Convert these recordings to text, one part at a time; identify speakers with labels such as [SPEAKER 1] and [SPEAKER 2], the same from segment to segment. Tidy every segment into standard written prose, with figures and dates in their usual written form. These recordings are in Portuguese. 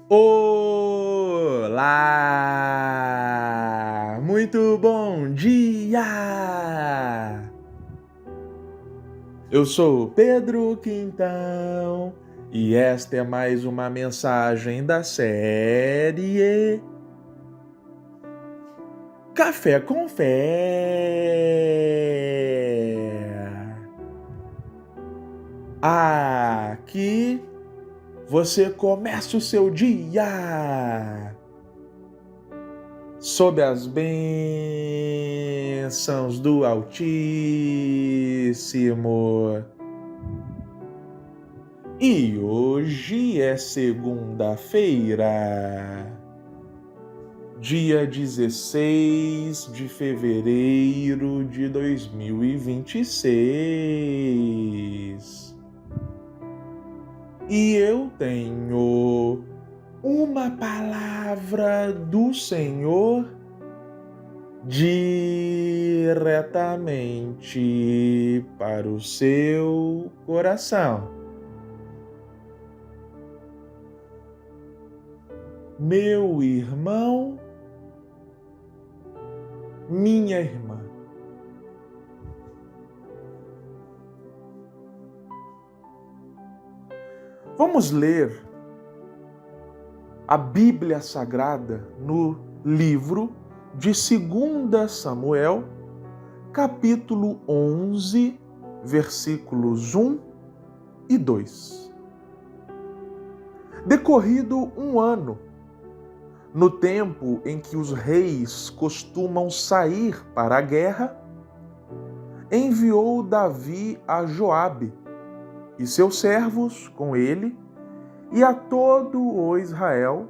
[SPEAKER 1] Olá! Muito bom dia! Eu sou Pedro Quintão e esta é mais uma mensagem da série Café com Fé. Aqui você começa o seu dia sob as bênçãos do Altíssimo. E hoje é segunda-feira, dia 16 de fevereiro de 2026. E eu tenho uma palavra do Senhor diretamente para o seu coração. Meu irmão, minha irmã. Vamos ler a Bíblia Sagrada no livro de 2 Samuel, capítulo 11, versículos 1 e 2. Decorrido um ano, no tempo em que os reis costumam sair para a guerra, enviou Davi a Joabe e seus servos com ele e a todo o Israel,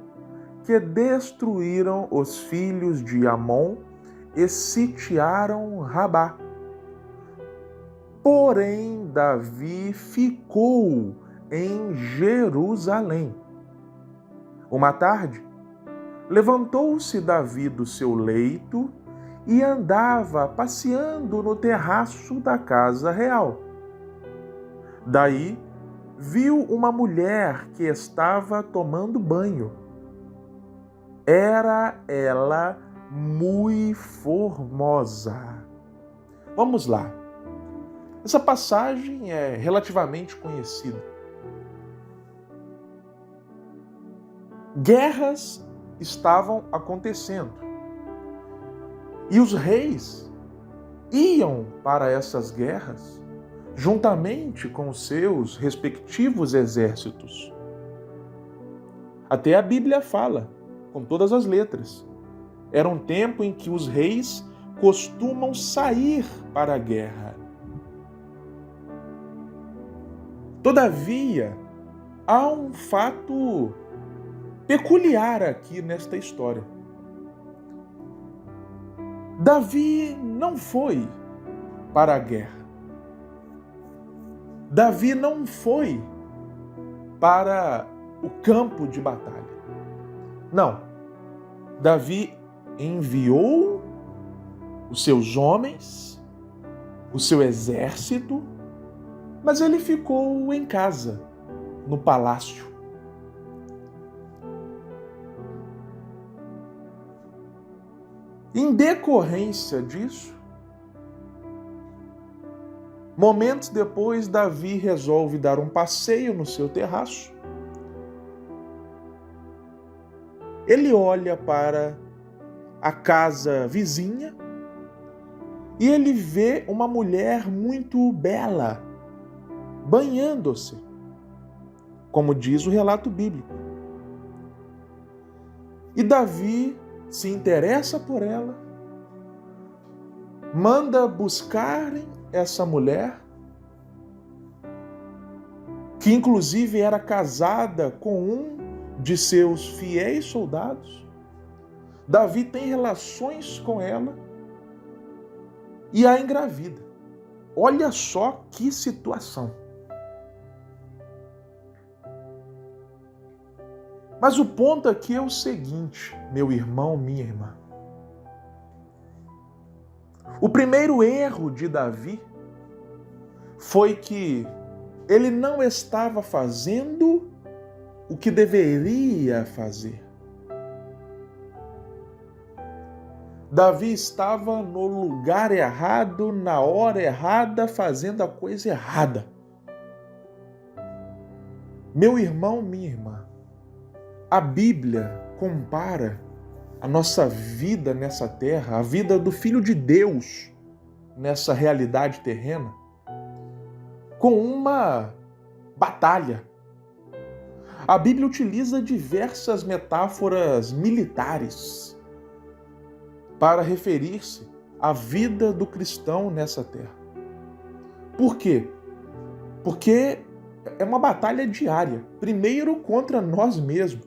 [SPEAKER 1] que destruíram os filhos de Amon e sitiaram Rabá. Porém, Davi ficou em Jerusalém. Uma tarde, levantou-se Davi do seu leito e andava passeando no terraço da casa real. Daí, viu uma mulher que estava tomando banho. Era ela muito formosa. Vamos lá. Essa passagem é relativamente conhecida. Guerras estavam acontecendo. E os reis iam para essas guerras juntamente com seus respectivos exércitos. Até a Bíblia fala, com todas as letras. Era um tempo em que os reis costumam sair para a guerra. Todavia, há um fato peculiar aqui nesta história. Davi não foi para a guerra. Davi não foi para o campo de batalha. Não. Davi enviou os seus homens, o seu exército, mas ele ficou em casa, no palácio. Em decorrência disso, momentos depois, Davi resolve dar um passeio no seu terraço. Ele olha para a casa vizinha e ele vê uma mulher muito bela banhando-se, como diz o relato bíblico. E Davi se interessa por ela, manda buscarem essa mulher, que inclusive era casada com um de seus fiéis soldados. Davi tem relações com ela e a engravida. Olha só que situação. Mas o ponto aqui é o seguinte, meu irmão, minha irmã. O primeiro erro de Davi foi que ele não estava fazendo o que deveria fazer. Davi estava no lugar errado, na hora errada, fazendo a coisa errada. Meu irmão, minha irmã, a Bíblia compara a nossa vida nessa terra, a vida do Filho de Deus nessa realidade terrena, com uma batalha. A Bíblia utiliza diversas metáforas militares para referir-se à vida do cristão nessa terra. Por quê? Porque é uma batalha diária, primeiro contra nós mesmos.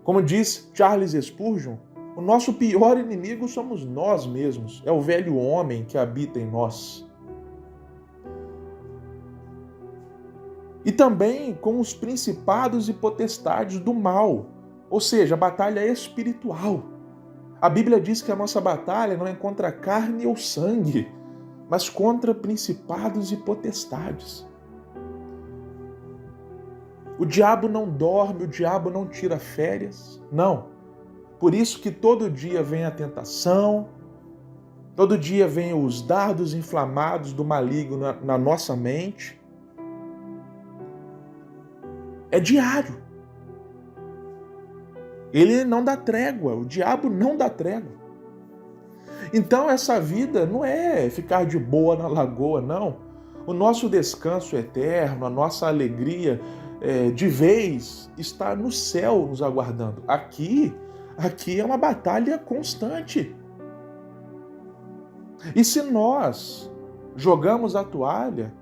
[SPEAKER 1] Como diz Charles Spurgeon, o nosso pior inimigo somos nós mesmos, é o velho homem que habita em nós. E também com os principados e potestades do mal, ou seja, a batalha espiritual. A Bíblia diz que a nossa batalha não é contra carne ou sangue, mas contra principados e potestades. O diabo não dorme, o diabo não tira férias, não. Por isso que todo dia vem a tentação, todo dia vem os dardos inflamados do maligno na nossa mente. É diário. Ele não dá trégua, o diabo não dá trégua. Então essa vida não é ficar de boa na lagoa, não. O nosso descanso eterno, a nossa alegria de vez está no céu nos aguardando. Aqui é uma batalha constante. E se nós jogamos a toalha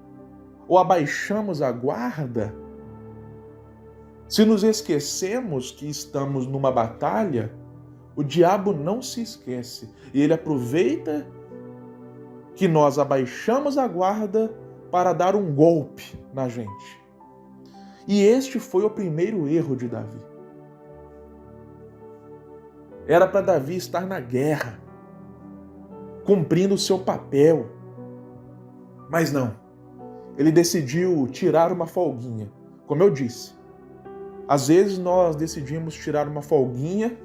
[SPEAKER 1] ou abaixamos a guarda, se nos esquecemos que estamos numa batalha, o diabo não se esquece. E ele aproveita que nós abaixamos a guarda para dar um golpe na gente. E este foi o primeiro erro de Davi. Era para Davi estar na guerra, cumprindo o seu papel. Mas não. Ele decidiu tirar uma folguinha. Como eu disse, às vezes nós decidimos tirar uma folguinha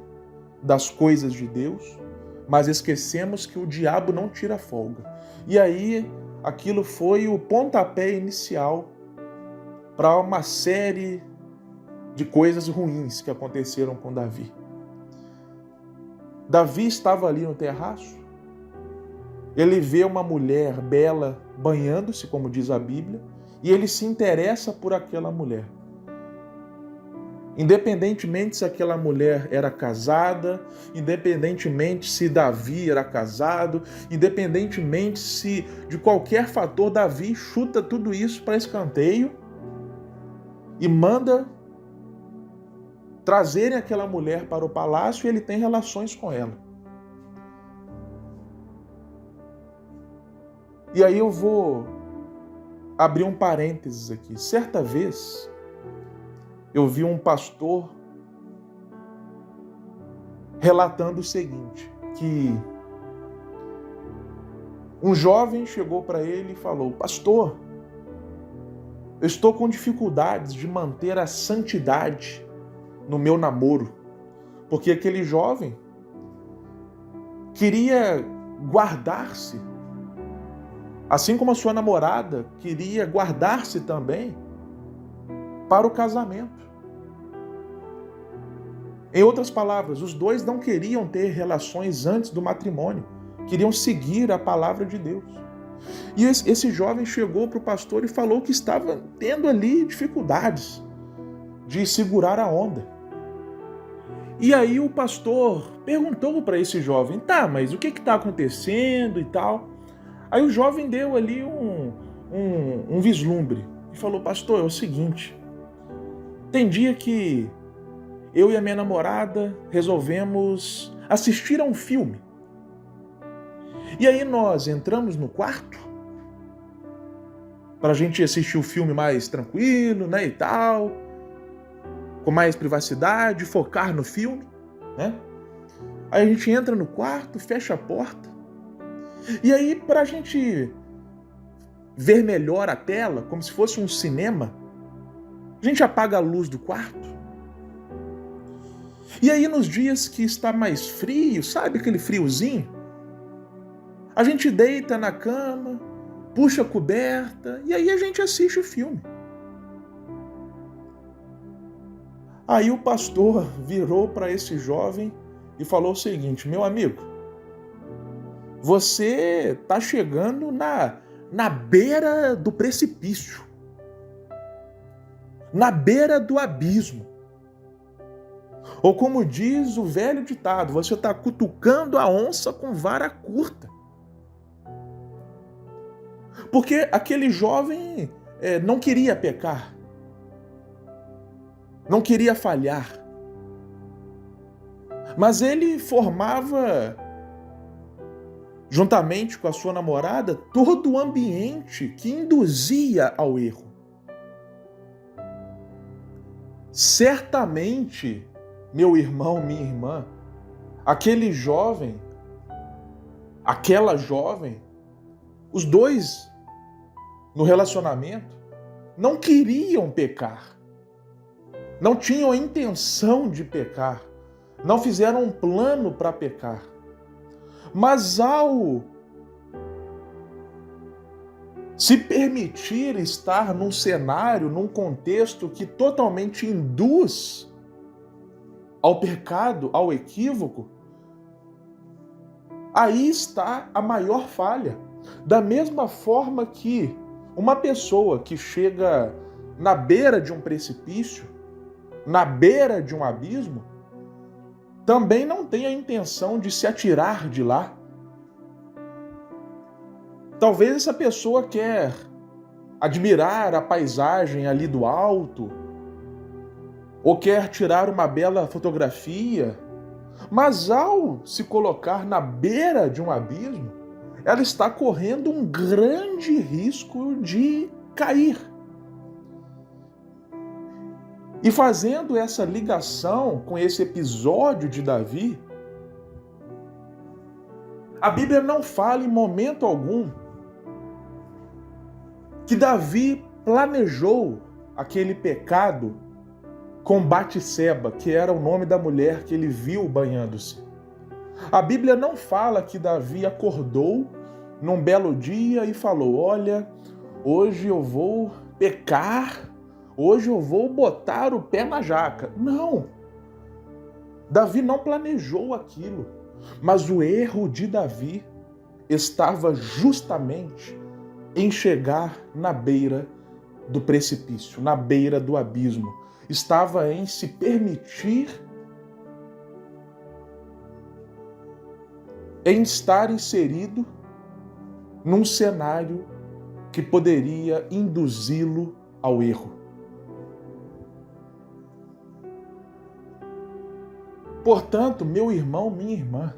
[SPEAKER 1] das coisas de Deus, mas esquecemos que o diabo não tira folga. E aí, aquilo foi o pontapé inicial para uma série de coisas ruins que aconteceram com Davi. Davi estava ali no terraço, ele vê uma mulher bela banhando-se, como diz a Bíblia, e ele se interessa por aquela mulher. Independentemente se aquela mulher era casada, independentemente se Davi era casado, independentemente se de qualquer fator, Davi chuta tudo isso para escanteio e manda trazerem aquela mulher para o palácio e ele tem relações com ela. E aí eu vou abrir um parênteses aqui. Certa vez, eu vi um pastor relatando o seguinte, que um jovem chegou para ele e falou: pastor, eu estou com dificuldades de manter a santidade no meu namoro, porque aquele jovem queria guardar-se, assim como a sua namorada queria guardar-se também para o casamento. Em outras palavras, os dois não queriam ter relações antes do matrimônio, queriam seguir a palavra de Deus. E esse jovem chegou para o pastor e falou que estava tendo ali dificuldades de segurar a onda. E aí o pastor perguntou para esse jovem: tá, mas o que está acontecendo e tal? Aí o jovem deu ali um vislumbre e falou: pastor, é o seguinte, tem dia que eu e a minha namorada resolvemos assistir a um filme. E aí nós entramos no quarto para a gente assistir o filme mais tranquilo, né, e tal, com mais privacidade, focar no filme, né? Aí a gente entra no quarto, fecha a porta, e aí para a gente ver melhor a tela, como se fosse um cinema, A gente apaga a luz do quarto. E aí nos dias que está mais frio, sabe aquele friozinho? A gente deita na cama, puxa a coberta e aí a gente assiste o filme. Aí o pastor virou para esse jovem e falou o seguinte: meu amigo, você está chegando na beira do precipício, na beira do abismo. Ou como diz o velho ditado, você está cutucando a onça com vara curta. Porque aquele jovem não queria pecar, não queria falhar, mas ele formava, juntamente com a sua namorada, todo o ambiente que induzia ao erro. Certamente, meu irmão, minha irmã, aquele jovem, aquela jovem, os dois no relacionamento não queriam pecar, não tinham a intenção de pecar, não fizeram um plano para pecar. Mas ao se permitir estar num cenário, num contexto que totalmente induz ao pecado, ao equívoco, aí está a maior falha. Da mesma forma que uma pessoa que chega na beira de um precipício, na beira de um abismo, também não tem a intenção de se atirar de lá. Talvez essa pessoa quer admirar a paisagem ali do alto, ou quer tirar uma bela fotografia, mas ao se colocar na beira de um abismo, ela está correndo um grande risco de cair. E fazendo essa ligação com esse episódio de Davi, a Bíblia não fala em momento algum que Davi planejou aquele pecado com Batseba, que era o nome da mulher que ele viu banhando-se. A Bíblia não fala que Davi acordou num belo dia e falou: olha, hoje eu vou pecar, hoje eu vou botar o pé na jaca. Não! Davi não planejou aquilo, mas o erro de Davi estava justamente em chegar na beira do precipício, na beira do abismo. Estava em se permitir, em estar inserido num cenário que poderia induzi-lo ao erro. Portanto, meu irmão, minha irmã,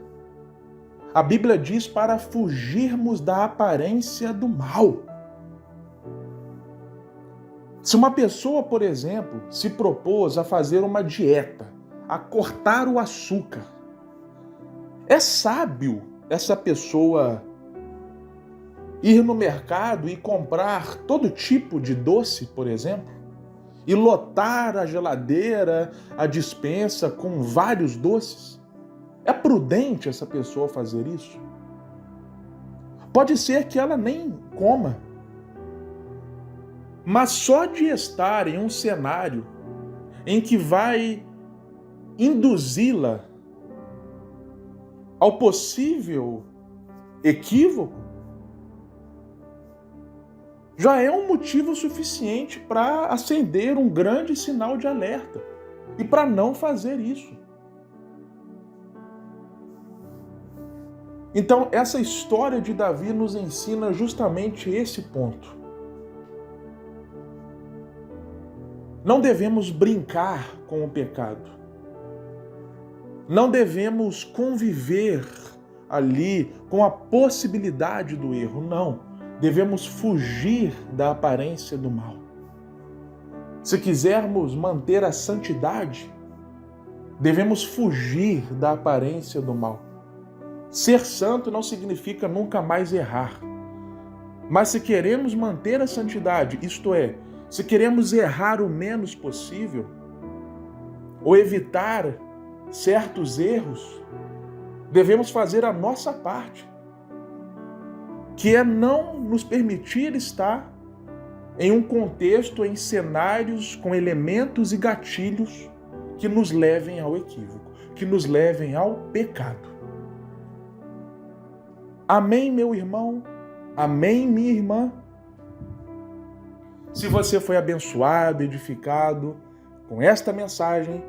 [SPEAKER 1] a Bíblia diz para fugirmos da aparência do mal. Se uma pessoa, por exemplo, se propôs a fazer uma dieta, a cortar o açúcar, é sábio essa pessoa ir no mercado e comprar todo tipo de doce, por exemplo, e lotar a geladeira, a despensa com vários doces? É prudente essa pessoa fazer isso? Pode ser que ela nem coma, mas só de estar em um cenário em que vai induzi-la ao possível equívoco, já é um motivo suficiente para acender um grande sinal de alerta e para não fazer isso. Então, essa história de Davi nos ensina justamente esse ponto. Não devemos brincar com o pecado. Não devemos conviver ali com a possibilidade do erro. Não. Devemos fugir da aparência do mal. Se quisermos manter a santidade, devemos fugir da aparência do mal. Ser santo não significa nunca mais errar. Mas se queremos manter a santidade, isto é, se queremos errar o menos possível, ou evitar certos erros, devemos fazer a nossa parte, que é não nos permitir estar em um contexto, em cenários com elementos e gatilhos que nos levem ao equívoco, que nos levem ao pecado. Amém, meu irmão? Amém, minha irmã? Se você foi abençoado, edificado com esta mensagem,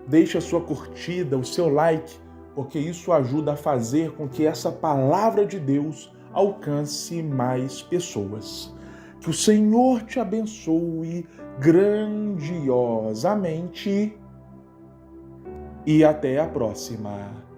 [SPEAKER 1] deixe a sua curtida, o seu like, porque isso ajuda a fazer com que essa palavra de Deus alcance mais pessoas. Que o Senhor te abençoe grandiosamente e até a próxima.